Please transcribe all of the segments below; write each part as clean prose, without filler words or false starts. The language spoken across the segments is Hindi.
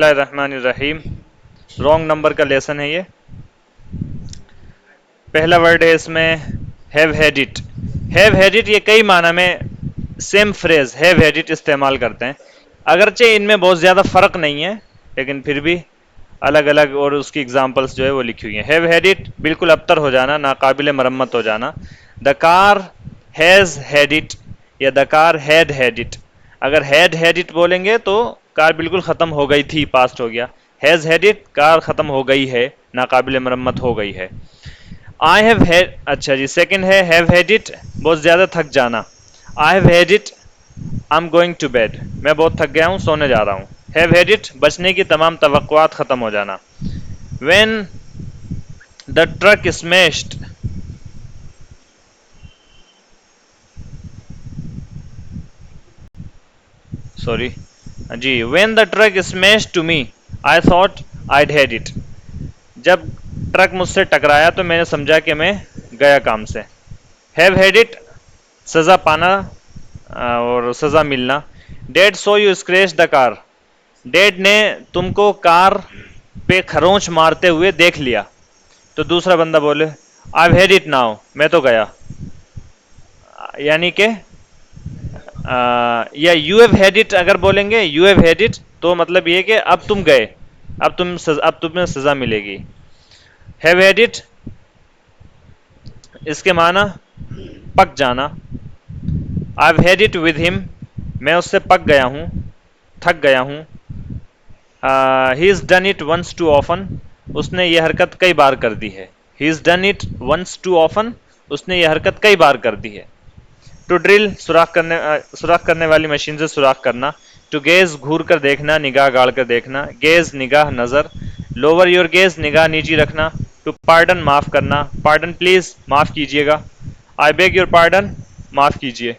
बिस्मिल्लाहिर्रहमानिर्रहीम। रॉन्ग नंबर का लेसन है ये। पहला वर्ड है इसमें have had it. Have had it ये कई माना में same phrase have had it इस्तेमाल करते हैं। अगरचे इनमें बहुत ज़्यादा फ़र्क नहीं है, लेकिन फिर भी अलग अलग और उसकी एग्जांपल्स जो है वो लिखी हुई हैं। हैव हैड इट बिल्कुल अबतर हो जाना, नाकाबिल मरम्मत हो जाना। The car has had it या the car had had it. अगर हैड इट बोलेंगे तो कार बिल्कुल ख़त्म हो गई थी, पास्ट हो गया। हैज़ हैड इट कार ख़त्म हो गई है, नाकाबिल मरम्मत हो गई है। आई हैव हैड, अच्छा जी, सेकंड है हैव हैड इट, बहुत ज़्यादा थक जाना। I have had it I am going to bed, मैं बहुत थक गया हूँ, सोने जा रहा हूँ। हैव हैड इट बचने की तमाम तवक्कुआत ख़त्म हो जाना। When the truck smashed, sorry जी, when the truck smashed to me I thought I'd had it. जब ट्रक मुझसे टकराया तो मैंने समझा कि मैं गया काम से। हैव हैड इट सज़ा पाना और सज़ा मिलना। Dad so you scratch the car, dad ने तुमको कार पे खरोंच मारते हुए देख लिया। तो दूसरा बंदा बोले आई हैड इट नाउ, मैं तो गया। यानी कि या यू हैव हैड इट अगर बोलेंगे यू हैव हैड इट तो मतलब ये कि अब तुम गए, अब तुम्हें सज़ा मिलेगी। हैव हैड इट इसके माना पक जाना। I have had it with him, मैं उससे पक गया हूँ, थक गया हूँ। He is done it once too often, उसने ये हरकत कई बार कर दी है। He is done it once too often, उसने ये हरकत कई बार कर दी है। टू ड्रिल सुराख करने वाली मशीन से सुराख करना। टू गेज घूर कर देखना, निगाह गाड़ कर देखना। गेज निगाह नज़र। लोअर योर गेज निगाह नीची रखना। टू पार्डन माफ़ करना, पार्डन प्लीज़ माफ़ कीजिएगा। आई बेग योर पार्डन माफ़ कीजिए।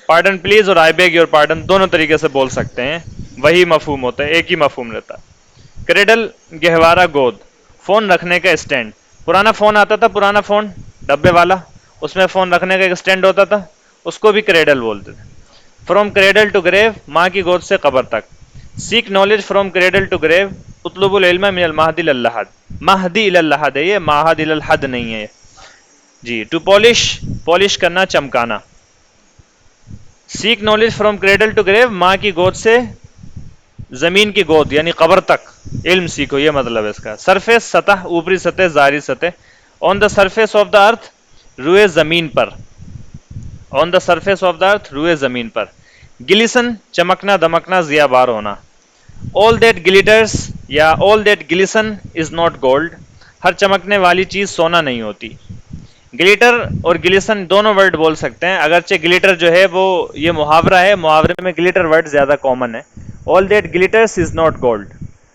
पार्डन प्लीज़ और आई बेग योर पार्डन दोनों तरीके से बोल सकते हैं, वही मफहूम होता है, एक ही मफहूम रहता है। क्रेडल गहवारा गोद, फ़ोन रखने का स्टैंड। पुराना फ़ोन आता था, पुराना फ़ोन डब्बे वाला, उसमें फ़ोन रखने का एक स्टैंड होता था, उसको भी क्रेडल बोलते थे। फ्रॉम क्रेडल टू ग्रेव, माँ की गोद से कब्र तक। Seek knowledge from cradle to grave, उतलुबुल इल्म मिनल महदी इलल लहद। महदी इलल लहद है ये, महद इलल हद नहीं है जी। टू पॉलिश, पॉलिश करना, चमकाना। Seek knowledge from cradle to grave, माँ की गोद से जमीन की गोद यानी कब्र तक इल्म सीखो, ये मतलब है इसका। सरफेस सतह, ऊपरी सतह, जारी सतह। On the surface of the earth, रुए जमीन पर। On the surface of the earth, रुए जमीन पर। गिलिसन चमकना, दमकना, जियाबार होना। ऑल दैट ग्लिटर्स या all that glisten is not gold, हर चमकने वाली चीज सोना नहीं होती। ग्लिटर और गिलिसन दोनों वर्ड बोल सकते हैं, अगरचे ग्लिटर जो है वो ये मुहावरा है, मुहावरे में ग्लिटर वर्ड ज्यादा कॉमन है। All that glitters is not gold,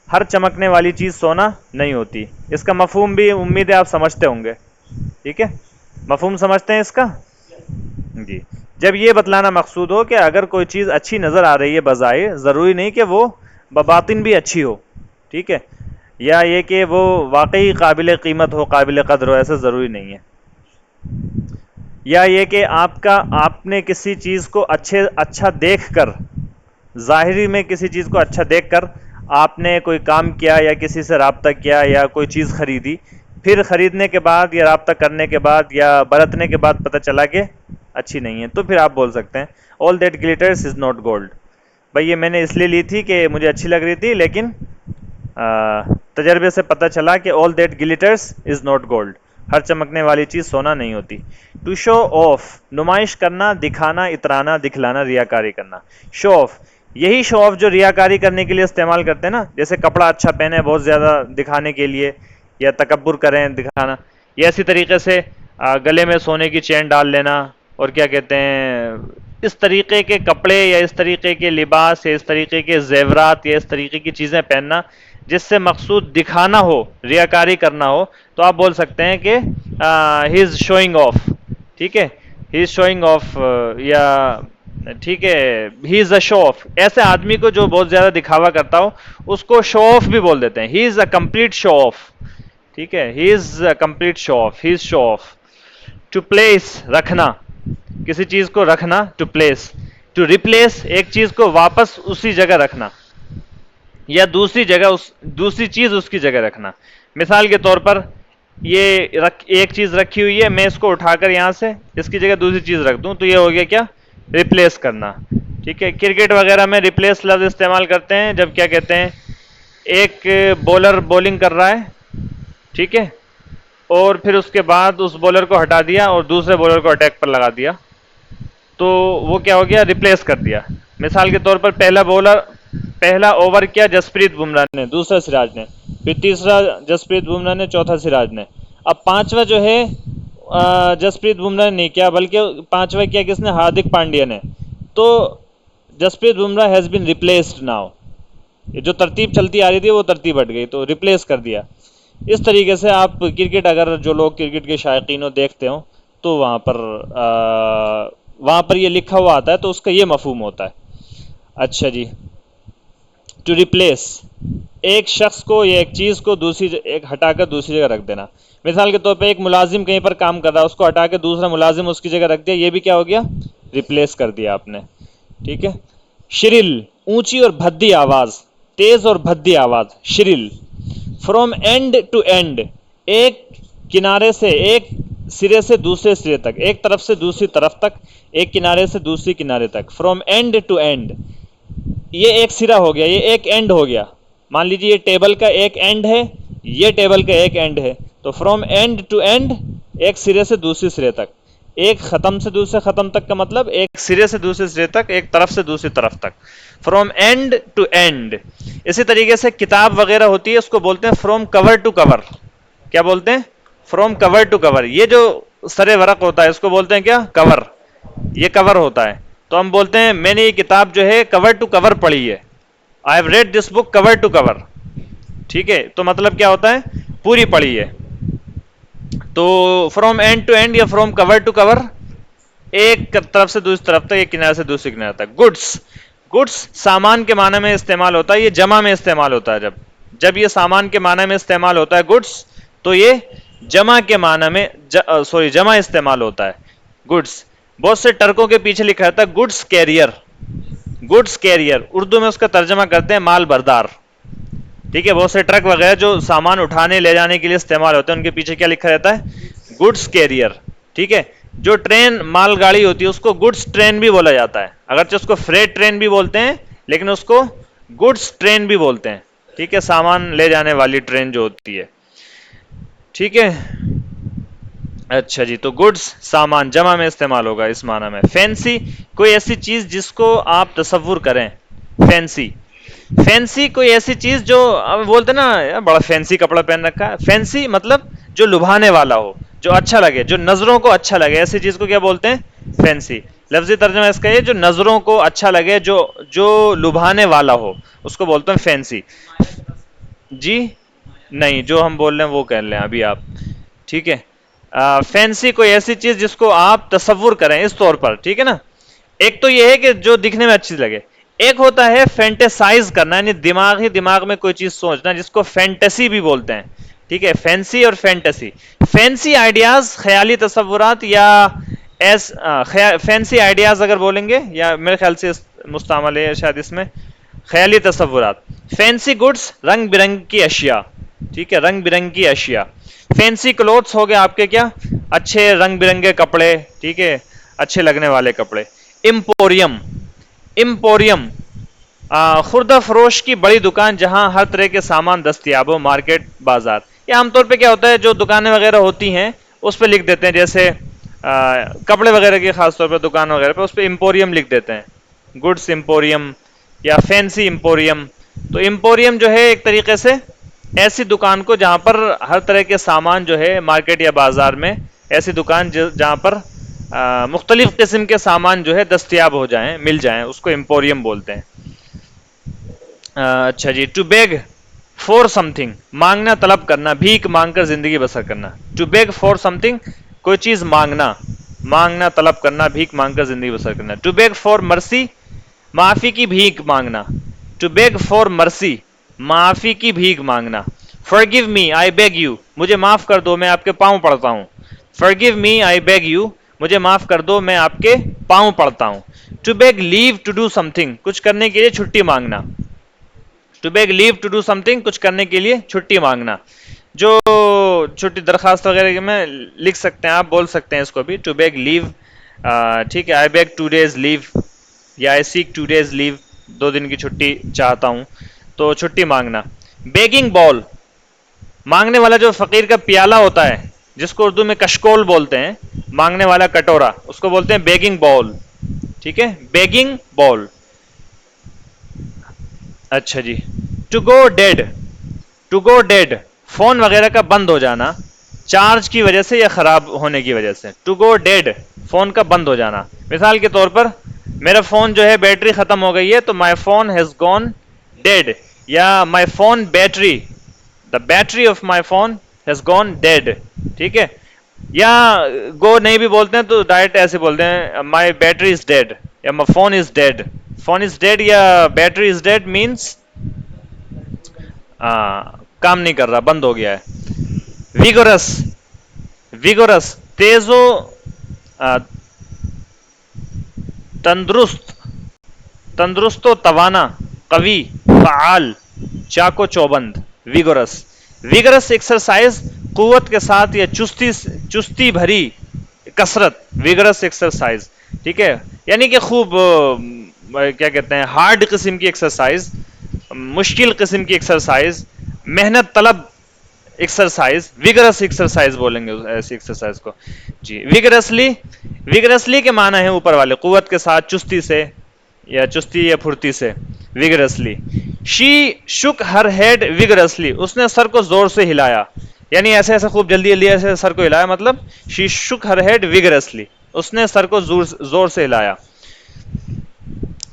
हर चमकने वाली चीज सोना नहीं होती। इसका मफहूम भी उम्मीद है आप समझते होंगे, ठीक है, मफहूम समझते हैं इसका जी। जब ये बतलाना मकसूद हो कि अगर कोई चीज अच्छी नजर आ रही है बज़ाहिर, जरूरी नहीं कि वो बबातिन भी अच्छी हो, ठीक है, या ये कि वो वाकई काबिल कीमत हो, काबिल कदर हो, ऐसा जरूरी नहीं है। या ये कि आपने किसी चीज को अच्छा देखकर, जाहिरी में किसी चीज को अच्छा देखकर आपने कोई काम किया या किसी से राब्ता किया या कोई चीज खरीदी, फिर खरीदने के बाद या राब्ता करने के बाद या बरतने के बाद पता चला कि अच्छी नहीं है, तो फिर आप बोल सकते हैं all that glitters is not gold. भाई ये मैंने इसलिए ली थी कि मुझे अच्छी लग रही थी, लेकिन तजर्बे से पता चला कि all that glitters is not gold, हर चमकने वाली चीज सोना नहीं होती। टू शो ऑफ, नुमाइश करना, दिखाना, इतराना, दिखलाना, रियाकारी करना। शो ऑफ, यही शो ऑफ जो रियाकारी करने के लिए इस्तेमाल करते हैं ना, जैसे कपड़ा अच्छा पहने बहुत ज़्यादा दिखाने के लिए या तकब्बुर करें, दिखाना। ये इसी तरीके से गले में सोने की चेन डाल लेना, और क्या कहते हैं, इस तरीके के कपड़े या इस तरीके के लिबास या इस तरीके के जेवरात या इस तरीके की चीज़ें पहनना जिससे मकसूद दिखाना हो, रियाकारी करना हो, तो आप बोल सकते हैं कि ही इज़ शोइंग ऑफ, ठीक है, ही इज़ शोइंग ऑफ, या ठीक है, he is a show off. ऐसे आदमी को जो बहुत ज़्यादा दिखावा करता हो उसको शो ऑफ भी बोल देते हैं, he is a complete show off, ठीक है, he is a complete show off, he is show off. To place, रखना, किसी चीज़ को रखना, टू प्लेस। टू रिप्लेस, एक चीज़ को वापस उसी जगह रखना, या दूसरी जगह दूसरी चीज उसकी जगह रखना। मिसाल के तौर पर एक चीज रखी हुई है, मैं इसको उठाकर यहां से इसकी जगह दूसरी चीज रख दूं, तो ये हो गया क्या, रिप्लेस करना। ठीक है, क्रिकेट वगैरह में रिप्लेस लफ्ज इस्तेमाल करते हैं जब क्या कहते हैं, एक बॉलर बॉलिंग कर रहा है, ठीक है, और फिर उसके बाद उस बॉलर को हटा दिया और दूसरे बॉलर को अटैक पर लगा दिया, तो वो क्या हो गया, रिप्लेस कर दिया। मिसाल के तौर पर पहला ओवर किया जसप्रीत बुमराह ने, दूसरा सिराज ने, फिर तीसरा जसप्रीत बुमराह ने, चौथा सिराज ने। अब पांचवा जो है जसप्रीत बुमराह ने नहीं किया, बल्कि पांचवा किया किसने, हार्दिक पांड्या ने। तो Jasprit Bumrah has been replaced now, ये जो तरतीब चलती आ रही थी वो तरतीब हट गई, तो रिप्लेस कर दिया। इस तरीके से आप क्रिकेट, अगर जो लोग क्रिकेट के शायकीन हो देखते हो, तो वहाँ पर ये लिखा हुआ आता है, तो उसका ये मफहूम होता है। अच्छा जी, टू रिप्लेस, एक शख्स को या एक चीज़ को एक हटाकर दूसरी जगह रख देना। मिसाल के तौर पे एक मुलाजिम कहीं पर काम कर रहा है, उसको हटा के दूसरा मुलाजिम उसकी जगह रख दिया, ये भी क्या हो गया, रिप्लेस कर दिया आपने। ठीक है, शिरिल, ऊंची और भद्दी आवाज़, तेज़ और भद्दी आवाज़, शिरिल। फ्रॉम एंड टू एंड, एक किनारे से, एक सिरे से दूसरे सिरे तक, एक तरफ से दूसरी तरफ तक, एक किनारे से दूसरी किनारे तक। फ्रॉम एंड टू एंड, ये एक सिरा हो गया, ये एक एंड हो गया। मान लीजिए ये टेबल का एक एंड है, ये टेबल का एक एंड है, तो फ्रॉम एंड टू एंड, एक सिरे से दूसरे सिरे तक, एक ख़त्म से दूसरे ख़त्म तक का मतलब एक सिरे से दूसरे सिरे तक, एक तरफ से दूसरी तरफ तक, फ्रॉम एंड टू एंड। इसी तरीके से किताब वगैरह होती है, उसको बोलते हैं फ्रॉम कवर टू कवर। क्या बोलते हैं, फ्रॉम कवर टू कवर। ये जो सरे वरक होता है इसको बोलते हैं क्या, कवर, ये कवर होता है। तो हम बोलते हैं मैंने ये किताब जो है कवर टू कवर पढ़ी है, I have read this book cover to cover. ठीक है, तो मतलब क्या होता है, पूरी पढ़ी है। तो फ्रॉम एंड टू एंड या फ्रॉम कवर टू कवर, एक तरफ से दूसरी तरफ तक, एक किनारे से दूसरी किनारे तक। गुड्स, गुड्स सामान के माने में इस्तेमाल होता है, ये जमा में इस्तेमाल होता है। जब ये सामान के माने में इस्तेमाल होता है गुड्स, तो ये जमा के माना में जमा इस्तेमाल होता है गुड्स। बहुत से ट्रकों के पीछे लिखा रहता है goods carrier, goods carrier, Urdu में उसका तर्जमा करते हैं माल बरदार। ठीक है, बहुत से ट्रक वगैरह जो सामान उठाने ले जाने के लिए इस्तेमाल होते हैं, उनके पीछे क्या लिखा रहता है, गुड्स कैरियर। ठीक है, जो ट्रेन मालगाड़ी होती है उसको गुड्स ट्रेन भी बोला जाता है, अगरचे उसको फ्रेट ट्रेन भी बोलते हैं, लेकिन उसको गुड्स ट्रेन भी बोलते हैं। ठीक है, सामान ले जाने वाली ट्रेन जो होती है। ठीक है, अच्छा जी, तो गुड्स सामान जमा में इस्तेमाल होगा इस माना में। फैंसी, कोई ऐसी चीज जिसको आप तसव्वुर करें, फैंसी। फैंसी कोई ऐसी चीज जो अब बोलते ना यार बड़ा फैंसी कपड़ा पहन रखा है, फैंसी मतलब जो लुभाने वाला हो, जो अच्छा लगे, जो नजरों को अच्छा लगे, ऐसी चीज को क्या बोलते हैं, फैंसी। लफ्जी तर्जुमा इसका ये, जो नजरों को अच्छा लगे, जो जो लुभाने वाला हो, उसको बोलते हैं फैंसी। जी नहीं, जो हम बोल रहे हैं वो कह लें अभी आप। ठीक है, फैंसी कोई ऐसी चीज जिसको आप तसव्वुर करें इस तौर पर। ठीक है ना, एक तो ये है कि जो दिखने में अच्छी लगे, एक होता है फैंटेसाइज करना, यानी दिमाग में कोई चीज सोचना, जिसको फैंटेसी भी बोलते हैं। ठीक है, फैंसी और फैंटेसी। फैंसी आइडियाज, ख्याली तसव्वुरात, या फैंसी आइडियाज अगर बोलेंगे, या मेरे ख्याल से मुस्तामल है शायद इसमें, ख्याली तसव्वुरात। फैंसी गुड्स, रंग बिरंग की अशिया। ठीक है, रंग बिरंगी अशिया। फैंसी क्लोथ्स हो गए आपके क्या, अच्छे रंग बिरंगे कपड़े, ठीक है, अच्छे लगने वाले कपड़े। इम्पोरियम, इम्पोरियम खुर्दा फरोश की बड़ी दुकान जहां हर तरह के सामान दस्तियाब हो, मार्केट, बाजार। ये आमतौर पे क्या होता है, जो दुकानें वगैरह होती हैं उस पर लिख देते हैं, जैसे कपड़े वगैरह की खासतौर पर दुकान वगैरह पे उस पर इम्पोरियम लिख देते हैं, गुड्स इम्पोरियम या फैंसी इम्पोरियम। तो इम्पोरियम जो है एक तरीके से ऐसी दुकान को जहां पर हर तरह के सामान जो है मार्केट या बाजार में, ऐसी दुकान जहां पर मुख्तलिफ किस्म के सामान जो है दस्तियाब हो जाएं, मिल जाएं, उसको एम्पोरियम बोलते हैं। अच्छा जी, टू बेग फॉर समथिंग, मांगना, तलब करना, भीख मांगकर जिंदगी बसर करना। टू बेग फॉर समथिंग, कोई चीज मांगना, मांगना, तलब करना, भीख मांगकर जिंदगी बसर करना। टू बेग फॉर मर्सी, माफी की भीख मांगना। टू बेग फॉर मर्सी, माफी की भीख मांगना। Forgive me I beg you, मुझे माफ कर दो मैं आपके पांव पड़ता हूं। Forgive me I beg you, मुझे माफ कर दो मैं आपके पांव पड़ता हूं। To beg leave to do something, कुछ करने के लिए छुट्टी मांगना। To beg leave to do something, कुछ करने के लिए छुट्टी मांगना, जो छुट्टी दरखास्त वगैरह में लिख सकते हैं आप, बोल सकते हैं इसको भी, टू बेग लीव। ठीक है, आई बेग 2 days लीव या आई सीक 2 days लीव, 2 दिन की छुट्टी चाहता हूं, तो छुट्टी मांगना। बेगिंग बॉल, मांगने वाला जो फकीर का प्याला होता है, जिसको उर्दू में कशकोल बोलते हैं, मांगने वाला कटोरा, उसको बोलते हैं बेगिंग बॉल। ठीक है, बेगिंग बॉल। अच्छा जी, to go dead, to go dead, phone वगैरह का बंद हो जाना, चार्ज की वजह से या खराब होने की वजह से। टू गो डेड, फोन का बंद हो जाना। मिसाल के तौर पर मेरा फोन जो है बैटरी खत्म हो गई है, तो my phone has gone dead, या my phone battery, the battery of my phone has gone dead. ठीक है, या गो नहीं भी बोलते हैं तो डायरेक्ट ऐसे बोलते हैं माई बैटरी इज डेड या my phone is dead. Phone is dead या बैटरी इज डेड मीन्स काम नहीं कर रहा, बंद हो गया है। विगोरस, विगोरस, तेजो तंदुरुस्त, तंदुरुस्तो तवाना, कवि, फाल, चाको चौबंद। विगोरस, विगरस एक्सरसाइज, कुवत के साथ या चुस्ती चुस्ती भरी कसरत, विगरस एक्सरसाइज। ठीक है, यानी कि खूब क्या कहते हैं, हार्ड किस्म की एक्सरसाइज, मुश्किल किस्म की एक्सरसाइज, मेहनत तलब एक्सरसाइज, विगरस एक्सरसाइज बोलेंगे ऐसी एक्सरसाइज को जी। विगरसली, विगरसली के माना है ऊपर वाले, कुवत के साथ, चुस्ती से या चुस्ती या फुर्ती से, vigorously. She Shuk her head vigorously, उसने सर को जोर से हिलाया, यानी ऐसे ऐसे खूब जल्दी जल्दी ऐसे सर को हिलाया, मतलब she Shuk her head vigorously, उसने सर को जोर से हिलाया।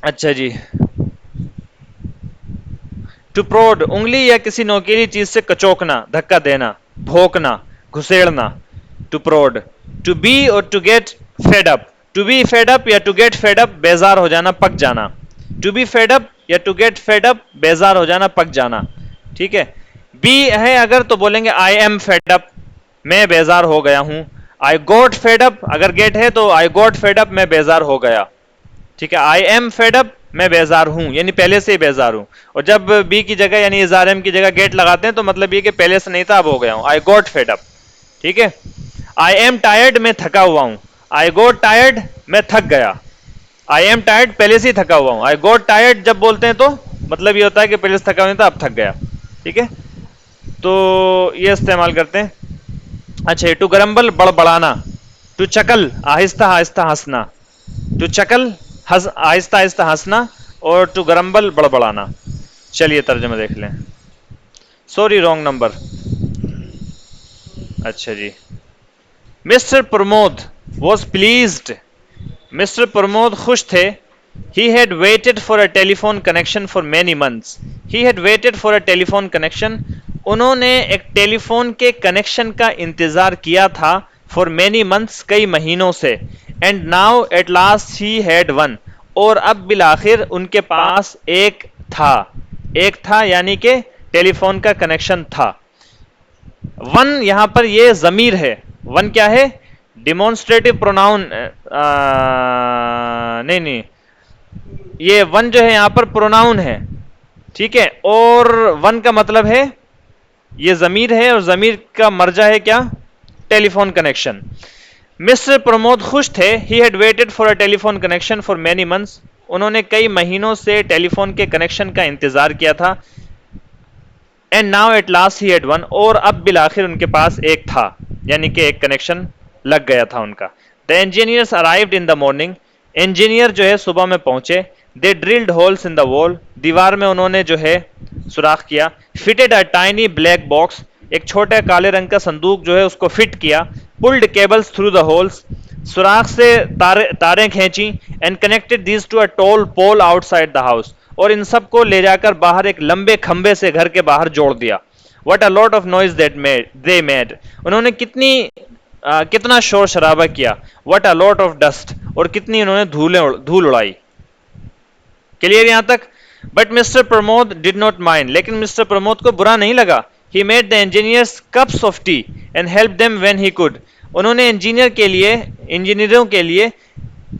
अच्छा जी, टू प्रोड, उंगली या किसी नोकीली चीज से कचोकना, धक्का देना, भोंकना, घुसेड़ना। To prod. टू बी और to get fed up, to be fed up या टू गेट फेड अप, बेजार हो जाना, पक जाना। टू बी फेड अप या टू गेट फेड अप, बेजार हो जाना, पक जाना। ठीक है, बी है अगर तो बोलेंगे आई एम फेड अप, मैं बेजार हो गया हूं। आई गोट फेड अप, अगर गेट है तो आई गोट फेड अप, मैं बेजार हो गया। ठीक है, आई एम फेड अप, मैं बेजार हूं, यानी पहले से ही बेजार हूं। और जब बी की जगह यानी इजार एम की जगह गेट लगाते हैं तो मतलब ये कि पहले से नहीं था, अब हो गया हूं। आई गोट फेड अप। ठीक है, आई एम टायर्ड, मैं थका हुआ हूं। आई गोट टायर्ड, मैं थक गया। आई एम टायर्ड, पहले से ही थका हुआ हूं। आई गोट टायर्ड जब बोलते हैं तो मतलब ये होता है कि पहले से थका हुआ था, अब थक गया। ठीक है, तो ये इस्तेमाल करते हैं। अच्छा, टू गरम्बल, बड़बड़ाना। टू चकल, आहिस्ता आहिस्ता हंसना। टू चकल, आहिस्ता आहिस्ता हंसना, और टू गरम्बल, बड़बड़ाना। चलिए तर्जुमा देख लें। Sorry, wrong number. अच्छा जी, Mr Pramod was pleased, Mr Pramod खुश थे। He had waited for a telephone connection for many months, he had waited for a telephone connection, उन्होंने एक टेलीफोन के कनेक्शन का इंतजार किया था, फॉर मेनी मंथ्स, कई महीनों से। And now at last he had one, और अब बिलाखिर उनके पास एक था, एक था यानी कि टेलीफोन का कनेक्शन था। वन यहां पर ये जमीर है, वन क्या है, डिमॉन्स्ट्रेटिव प्रोनाउन, नहीं नहीं, ये वन जो है यहां पर प्रोनाउन है। ठीक है, और वन का मतलब है, ये जमीर है और जमीर का मर्जा है क्या, टेलीफोन कनेक्शन। मिस्टर प्रमोद खुश थे। He had waited for a telephone connection for many months, उन्होंने कई महीनों से टेलीफोन के कनेक्शन का इंतजार किया था। And now at last he had one, और अब बिलाखिर उनके पास एक था, यानी कि एक कनेक्शन लग गया था उनका। The engineers arrived in the morning, engineer जो है सुबह में पहुंचे। They drilled holes in the wall, दीवार में उन्होंने जो है सुराख किया। Fitted a tiny black box, एक छोटे काले रंग का संदूक जो है उसको फिट किया। Pulled cables through the holes, सुराख से तारें खींची। And connected these to a tall pole outside the house, और इन सब को ले जाकर बाहर एक लंबे खंबे से घर के बाहर जोड़ दिया। What a lot of noise that they made, उन्होंने कितना शोर शराबा किया। What a lot of dust, और कितनी उन्होंने धूल उड़ाई। क्लियर यहां तक। But mister Pramod did not mind, लेकिन मिस्टर प्रमोद को बुरा नहीं लगा। He made the engineers cups of T and help them when he could, उन्होंने इंजीनियरों के लिए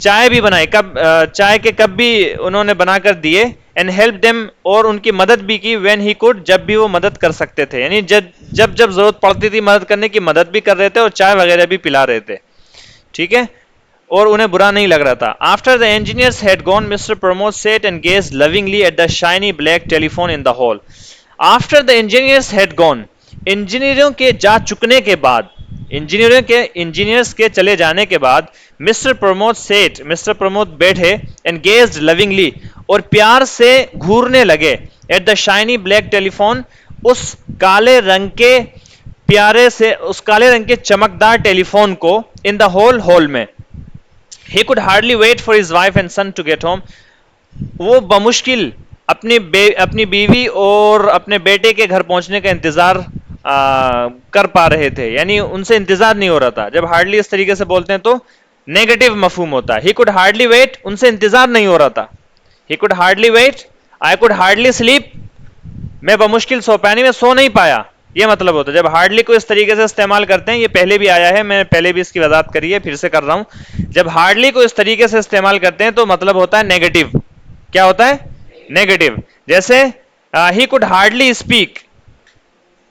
चाय भी बनाई, कप, चाय के कप भी उन्होंने बनाकर दिए। एंड हेल्प देम, और उनकी मदद भी की, व्हेन ही कुड, जब भी वो मदद कर सकते थे, यानी जब जब जरूरत पड़ती थी मदद करने की, मदद भी कर रहे थे और चाय वगैरह भी पिला रहे थे, ठीक है, और उन्हें बुरा नहीं लग रहा था. After the engineers had gone, mister Pramod set and gauge lovingly at the shiny black telephone in the hall. After the engineers had gone, इंजीनियरों के जा चुकने के बाद, इंजीनियर्स के चले जाने के बाद, मिस्टर प्रमोद सेठ, मिस्टर प्रमोद बैठे, एंड गेज्ड लविंगली, और प्यार से घूरने लगे, at the shiny black telephone, उस काले रंग के प्यारे से, उस काले रंग के चमकदार टेलीफोन को, इन द हॉल में. He could hardly wait for his wife and son to get home. वो बमुश्किल अपनी बीवी और अपने बेटे के घर पहुंचने का इंतजार कर पा रहे थे, यानी उनसे इंतजार नहीं हो रहा था. जब हार्डली इस तरीके से बोलते हैं तो नेगेटिव मफहूम होता है. ही कुड हार्डली वेट, उनसे इंतजार नहीं हो रहा था. He could hardly wait, I could hardly sleep, मैं बमुश्किल सो पाया, मैं सो नहीं पाया, ये मतलब होता है. जब हार्डली को इस तरीके से इस्तेमाल करते हैं, ये पहले भी आया है, मैं पहले भी इसकी वजाहत करी है, फिर से कर रहा हूं. जब हार्डली को इस तरीके से इस्तेमाल करते हैं तो मतलब होता है नेगेटिव. क्या होता है? नेगेटिव. जैसे ही कुड हार्डली स्पीक,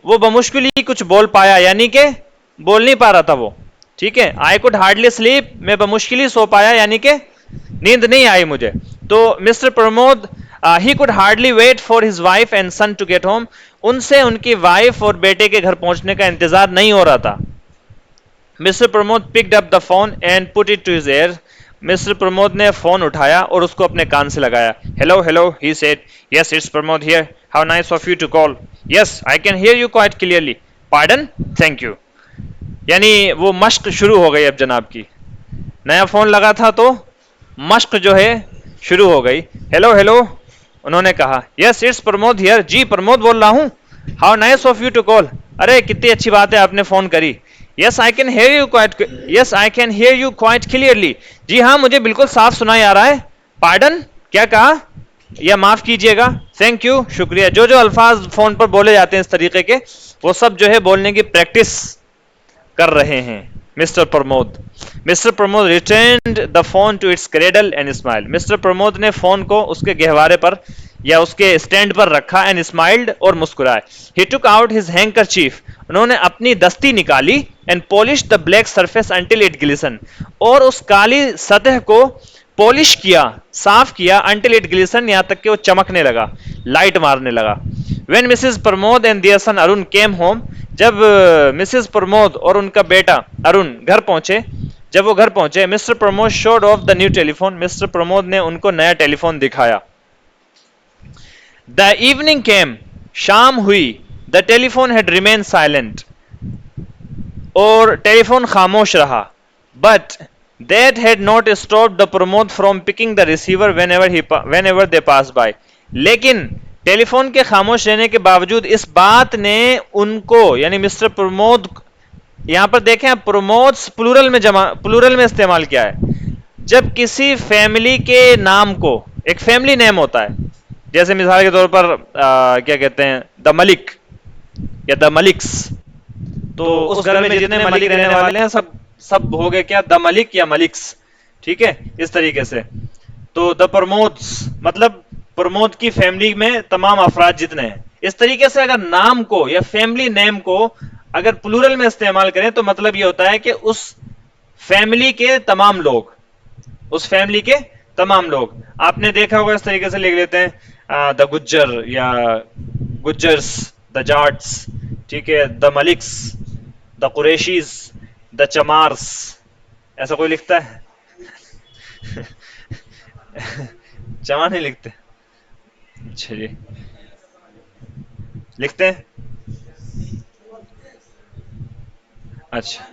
वो बमुश्किल ही कुछ बोल पाया, यानी कि बोल नहीं पा रहा था वो, ठीक है. आई कुड हार्डली स्लीप, मैं बमुश्किल ही सो पाया, यानी कि नींद नहीं आई मुझे. तो Mr Pramod, he could hardly wait for his wife and son to get home, उनसे उनकी वाइफ और बेटे के घर पहुंचने का इंतजार नहीं हो रहा था. Mr Pramod picked up the phone and put it to his ear, Mr Pramod ने फोन उठाया और उसको अपने कान से लगाया. Hello hello, he said. Yes, it's Pramod here. How nice of you to call. Yes, I can hear you quite clearly. Pardon, thank you. यानी वो मश्क शुरू हो गई अब जनाब की. नया फोन लगा था तो मश्क जो है शुरू हो गई. हेलो हेलो, उन्होंने कहा. Yes, it's Pramod here. जी, प्रमोद बोल रहा हूं. How nice of you to call. अरे कितनी अच्छी बात है आपने फोन करी. Yes I can hear you quite, yes I can hear you quite clearly. जी हाँ, मुझे बिल्कुल साफ सुनाई आ रहा है. पार्डन, क्या कहा? या माफ कीजिएगा. थैंक यू, शुक्रिया. जो जो अल्फाज फोन पर बोले जाते हैं इस तरीके के, वो सब जो है बोलने की प्रैक्टिस कर रहे हैं Mr Pramod. Mister Pramod returned the phone to its cradle and smile. Mr Pramod ने फोन को उसके गहवारे पर या उसके स्टैंड पर रखा, एंड स्माइल्ड, और मुस्कुराए. ही टुक आउट हिज हैंकरचीफ, उन्होंने अपनी दस्ती निकाली, and polish the black surface until it glisten, और उस काली सतह को पॉलिश किया, साफ किया, अंटिल इट ग्लिसन, यहां तक कि वो चमकने लगा, लाइट मारने लगा. When Mrs Pramod and their son Arun came home, जब मिसेस प्रमोद और उनका बेटा अरुण घर पहुंचे, जब वो घर पहुंचे, mister Pramod showed of the new telephone, mister Pramod ने उनको नया टेलीफोन दिखाया. द इवनिंग केम, शाम हुई. The telephone had remain silent, और टेलीफोन खामोश रहा. But that had not stopped the Pramod from picking the receiver whenever they passed by. लेकिन टेलीफोन के खामोश रहने के बावजूद इस बात ने उनको, यानी मिस्टर प्रमोद, यहां पर देखें आप, प्रमोद्स प्लूरल में इस्तेमाल किया है. जब किसी फैमिली के नाम को, एक फैमिली नेम होता है, जैसे मिसाल के तौर पर क्या कहते हैं, द मलिक या द मलिक्स, तो उस घर में जितने मलिक रहने वाले हैं सब हो गए क्या, द मलिक या मलिक्स, ठीक है, इस तरीके से. तो द प्रमोद्स मतलब प्रमोद की फैमिली में तमाम अफराद जितने हैं. इस तरीके से अगर नाम को या फैमिली नेम को अगर प्लूरल में इस्तेमाल करें तो मतलब यह होता है कि उस फैमिली के तमाम लोग, उस फैमिली के तमाम लोग. आपने देखा होगा इस तरीके से लिख लेते हैं द गुज्जर या गुज्जर्स, द जाट्स, ठीक है, the Malik's, the Qureshi's, the चमार्स, ऐसा कोई लिखता है? चमा नहीं लिखते? अच्छा जी, लिखते हैं. अच्छा,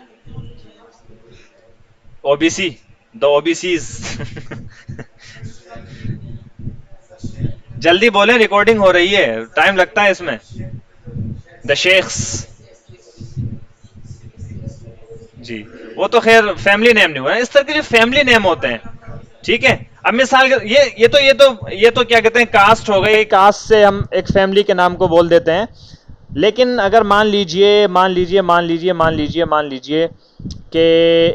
ओबीसी, द ओबीसीज. जल्दी बोले, रिकॉर्डिंग हो रही है, टाइम लगता है इसमें. द शेख्स, जी, वो तो खैर फैमिली नेम नहीं हुआ. इस तरह के जो फैमिली नेम होते हैं, ठीक है. अब मिसाल ये तो क्या कहते हैं, कास्ट हो गई. कास्ट से हम एक फैमिली के नाम को बोल देते हैं. लेकिन अगर मान लीजिए कि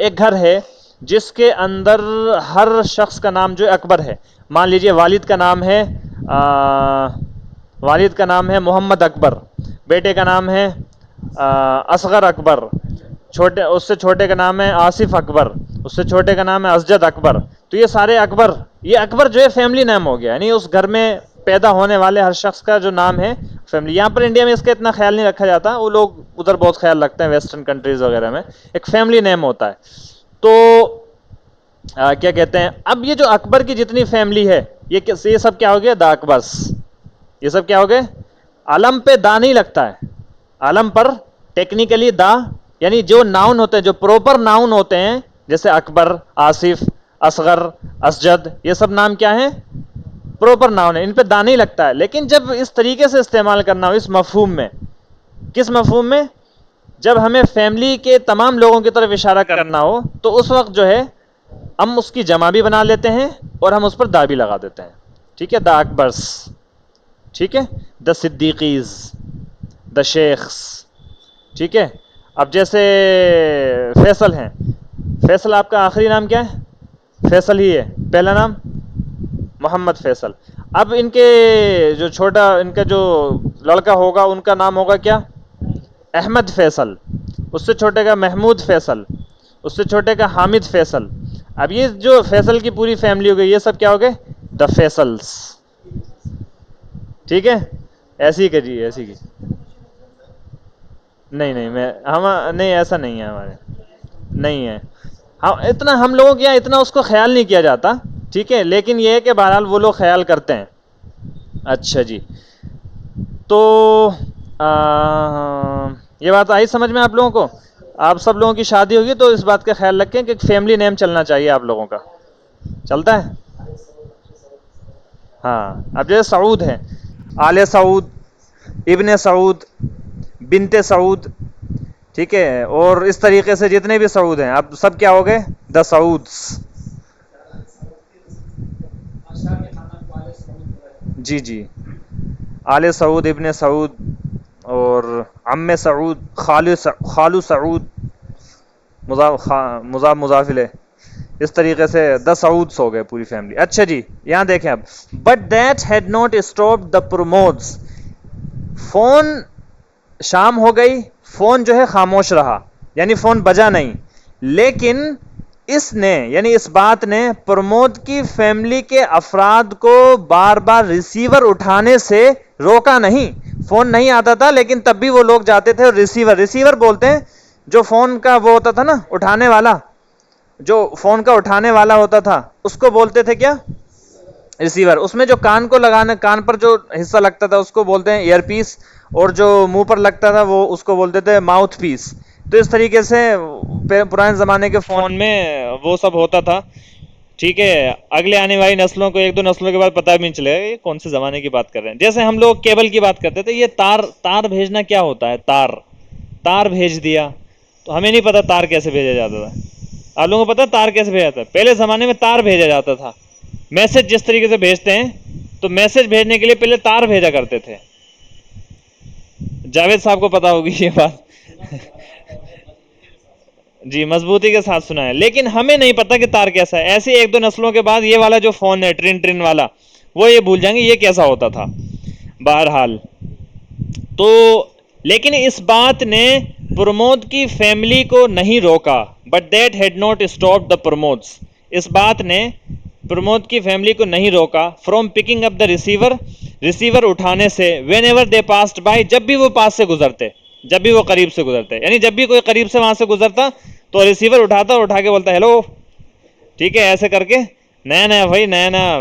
एक घर है जिसके अंदर हर शख्स का नाम जो अकबर है. मान लीजिए वालिद का नाम है वालिद का नाम है मोहम्मद अकबर, बेटे का नाम है असगर अकबर, छोटे उससे छोटे का नाम है आसिफ अकबर, उससे छोटे का नाम है असजद अकबर। तो ये सारे अकबर, ये अकबर जो है फैमिली नाम हो गया, यानी उस घर में पैदा होने वाले हर शख्स का जो नाम है फैमिली। यहाँ पर इंडिया में इसका इतना ख्याल नहीं रखा जाता, वो लोग उधर बहुत ख्याल रखते हैं, वेस्टर्न कंट्रीज वगैरह में एक फैमिली नेम होता है। तो क्या कहते हैं, अब ये जो अकबर की जितनी फैमिली है ये सब क्या हो गया, द अकबर्स। ये सब क्या हो गए, आलम पे दा नहीं लगता है, आलम पर टेक्निकली दा, यानी जो नाउन होते हैं, जो प्रॉपर नाउन होते हैं, जैसे अकबर, आसिफ, असगर, असजद, ये सब नाम क्या है, प्रॉपर नाउन है, इन पे दा नहीं लगता है। लेकिन जब इस तरीके से इस्तेमाल करना हो इस मफहूम में, किस मफहूम में, जब हमें फैमिली के तमाम लोगों की तरफ इशारा करना हो तो उस वक्त जो है हम उसकी जमा भी बना लेते हैं और हम उस पर दा भी लगा देते हैं। ठीक है, द अकबर्स, ठीक है, द सिद्दीकीज, द शेख्स। ठीक है, अब जैसे फैसल हैं, फैसल आपका आखिरी नाम क्या है, फैसल ही है, पहला नाम मोहम्मद फैसल। अब इनके जो छोटा इनका जो लड़का होगा उनका नाम होगा क्या, अहमद फैसल, उससे छोटे का महमूद फैसल, उससे छोटे का हामिद फैसल। अब ये जो फैसल की पूरी फैमिली हो गई, ये सब क्या हो गए, द फैसल्स। ठीक है, ऐसे ही करिए, ऐसे ही। नहीं नहीं, मैं हम नहीं, ऐसा नहीं है हमारे, नहीं है। हम इतना, हम लोगों के यहाँ इतना उसको ख्याल नहीं किया जाता। ठीक है, लेकिन ये है कि बहरहाल वो लोग ख्याल करते हैं। अच्छा जी, तो ये बात आई समझ में आप लोगों को। आप सब लोगों की शादी होगी तो इस बात का ख्याल रखें कि फैमिली नेम चलना चाहिए आप लोगों का, चलता है। हाँ, अब जैसे सऊद है, आले सऊद, इब्ने सऊद, बिनते सऊद, ठीक है, और इस तरीके से जितने भी सऊद हैं, अब सब क्या हो गए, द सऊद्स। जी जी, आले सऊद, इब्ने सऊद, और अम्मे सऊद, खालू सऊद, मुजाफिले, इस तरीके से 10 सऊद्स हो गए पूरी फैमिली। अच्छा जी, यहां देखें अब, but that had not stopped the Pramods. Phone, शाम हो गई, फोन जो है खामोश रहा, यानी फोन बजा नहीं, लेकिन इसने, यानी इस बात ने प्रमोद की फैमिली के अफराद को बार बार रिसीवर उठाने से रोका नहीं। फोन नहीं आता था लेकिन तब भी वो लोग जाते थे और रिसीवर, रिसीवर बोलते हैं जो फोन का वो होता था ना, उठाने वाला, जो फोन का उठाने वाला होता था उसको बोलते थे क्या, रिसीवर। उसमें जो कान को लगाने, कान पर जो हिस्सा लगता था उसको बोलते हैं ईयरपीस, और जो मुंह पर लगता था वो उसको बोलते थे माउथ पीस। तो इस तरीके से पुराने ज़माने के फ़ोन में वो सब होता था। ठीक है, अगले आने वाली नस्लों को, एक दो नस्लों के बाद पता भी नहीं चलेगा ये कौन से ज़माने की बात कर रहे हैं। जैसे हम लोग केबल की बात करते थे, ये तार, तार भेजना क्या होता है, तार, तार भेज दिया, तो हमें नहीं पता तार कैसे भेजा जाता था। आप लोगों को पता तार कैसे भेजा जाता है, पहले ज़माने में तार भेजा जाता था। मैसेज जिस तरीके से भेजते हैं, तो मैसेज भेजने के लिए पहले तार भेजा करते थे। जावेद साहब को पता होगी ये बात जी, मजबूती के साथ सुना है, लेकिन हमें नहीं पता कि तार कैसा है। ऐसे एक दो नस्लों के बाद ये वाला जो फोन है ट्रिन ट्रिन वाला, वो ये भूल जाएंगे ये कैसा होता था। बहरहाल, तो लेकिन इस बात ने प्रमोद की फैमिली को नहीं रोका, but that had not stopped the Pramods. इस बात ने प्रमोद की फैमिली को नहीं रोका from picking up the receiver, receiver उठाने से, whenever they passed by, जब भी वो पास से गुजरते, जब भी वो करीब से गुजरते, यानी जब भी कोई करीब से वहां से गुजरता तो रिसीवर उठाता और उठा के बोलता हेलो। ठीक है, ऐसे करके, नया नया भाई, नया नया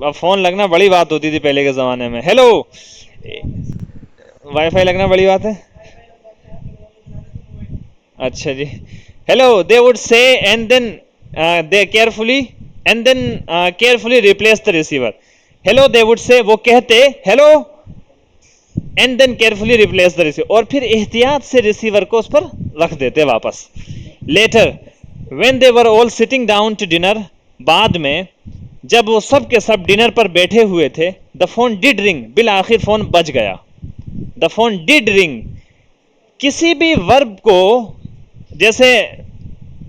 अब फोन लगना बड़ी बात होती थी पहले के जमाने में। हेलो, वाईफाई लगना बड़ी बात है। अच्छा जी, hello they would say, and then they carefully, and then carefully replace the receiver. Hello they would say, वो कहते hello, and then carefully replace the receiver, और फिर एहतियात से रिसीवर को उस पर रख देते वापस। Later when they were all sitting down to dinner, बाद में जब वो सब के सब डिनर पर बैठे हुए थे, द फोन डिड रिंग, बिल आखिर फोन बज गया। द फोन डिड रिंग, किसी भी वर्ब को, जैसे